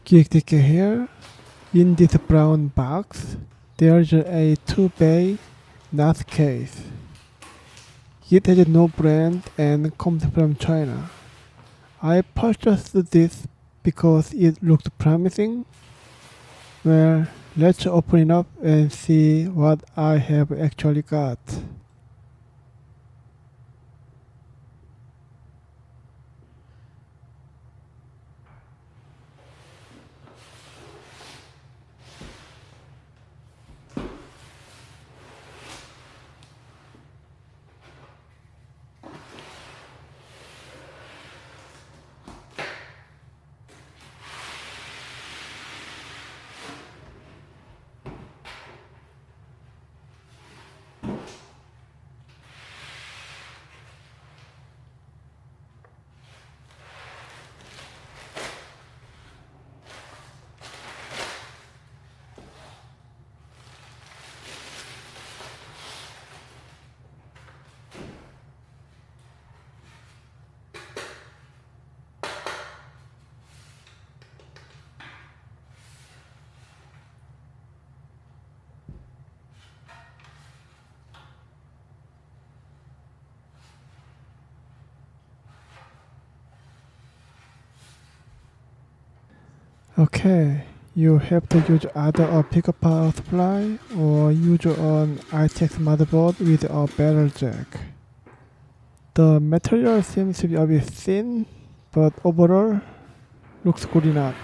Click here. In this brown box, there's a 2-bay NAS case. It has no brand and comes from China. I purchased this because it looked promising. Well, let's open it up and see what I have actually got. Okay, you have to use either a bigger power supply or use an RTX motherboard with a better jack. The material seems to be a bit thin, but overall looks good enough.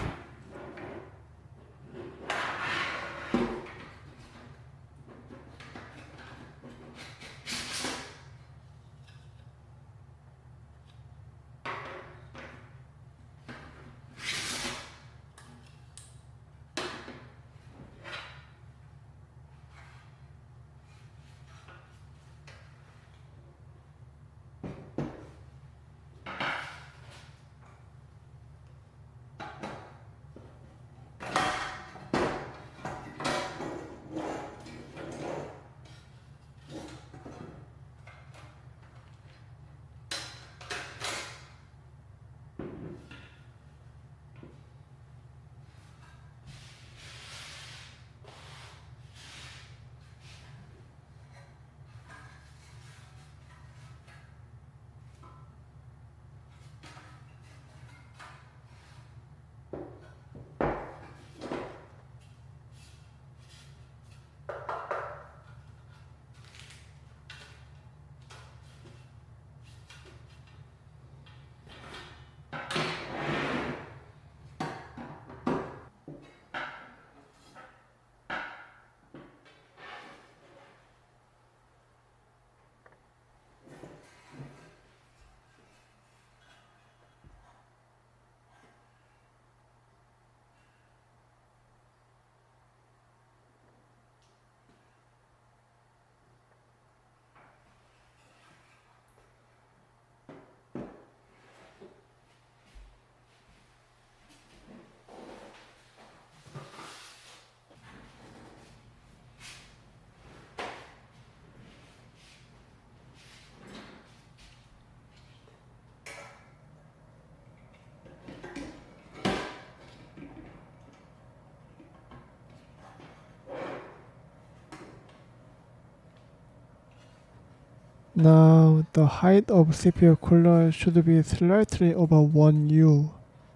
Now the height of CPU cooler should be slightly over 1U,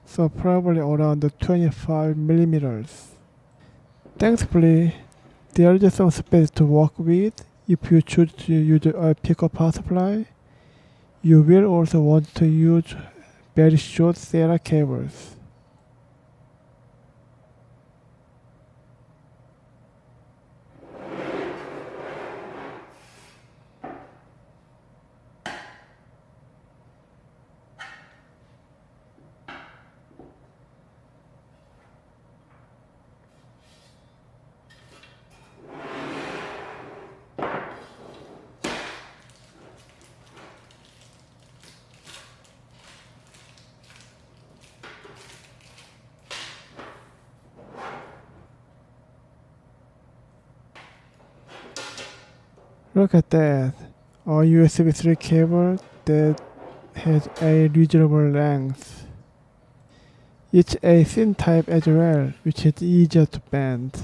so probably around 25 millimeters. Thankfully, there is some space to work with if you choose to use a bigger power supply. You will also want to use very short SATA cables. Look at that, a USB 3 cable that has a reasonable length. It's a thin type as well, which is easier to bend.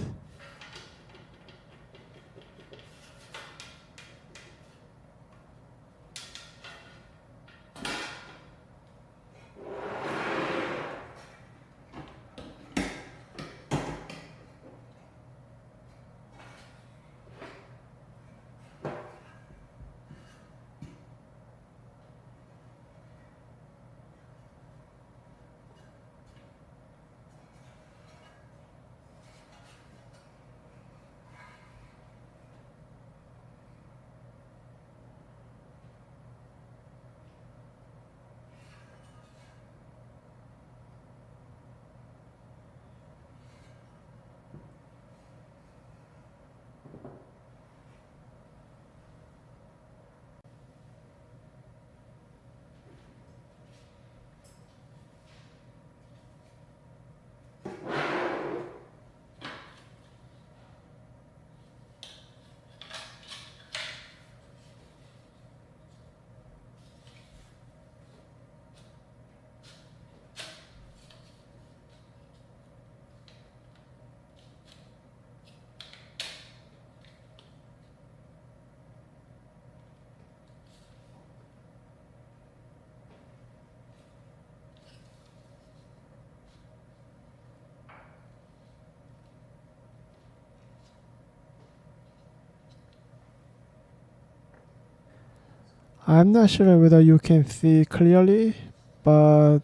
I'm not sure whether you can see clearly, but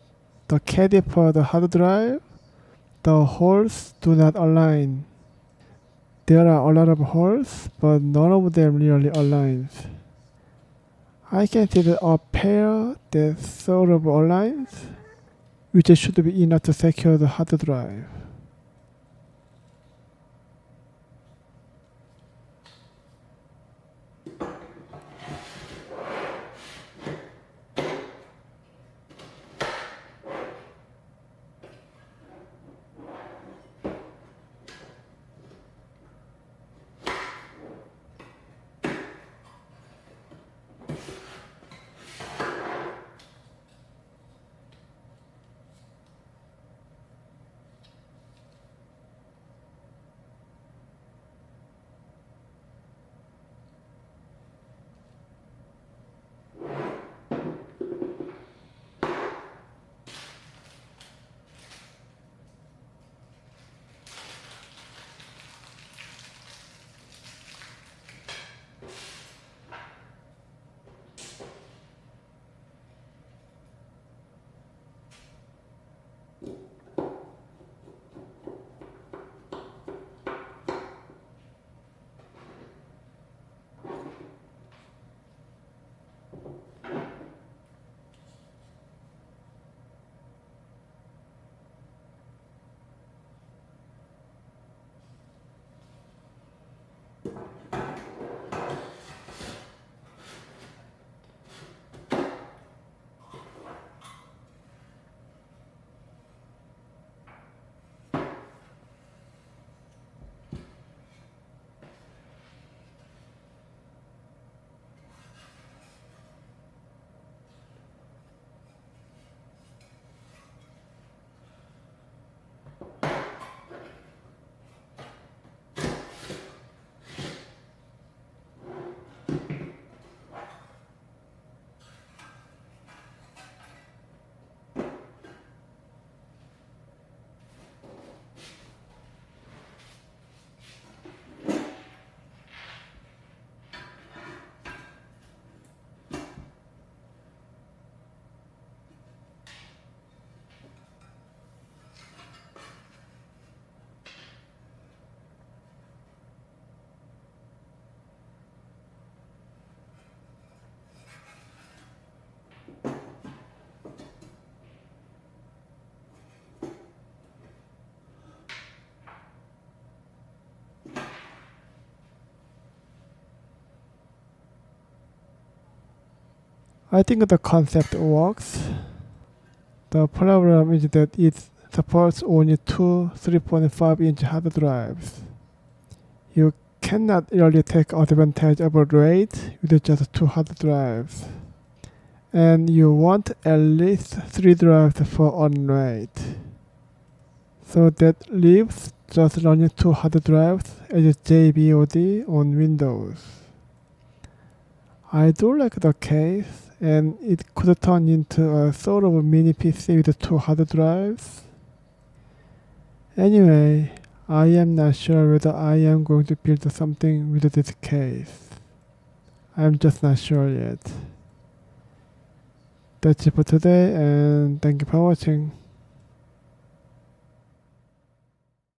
the caddy for the hard drive, the holes do not align. There are a lot of holes, but none of them really aligns. I can see that a pair that sort of aligns, which should be enough to secure the hard drive. I think the concept works. The problem is that it supports only two 3.5-inch hard drives. You cannot really take advantage of a RAID with just two hard drives. And you want at least 3 drives for on RAID. So that leaves just running 2 hard drives as JBOD on Windows. I do like the case, and it could turn into a sort of mini PC with 2 hard drives. Anyway, I am not sure whether I am going to build something with this case. I'm just not sure yet. That's it for today, and thank you for watching.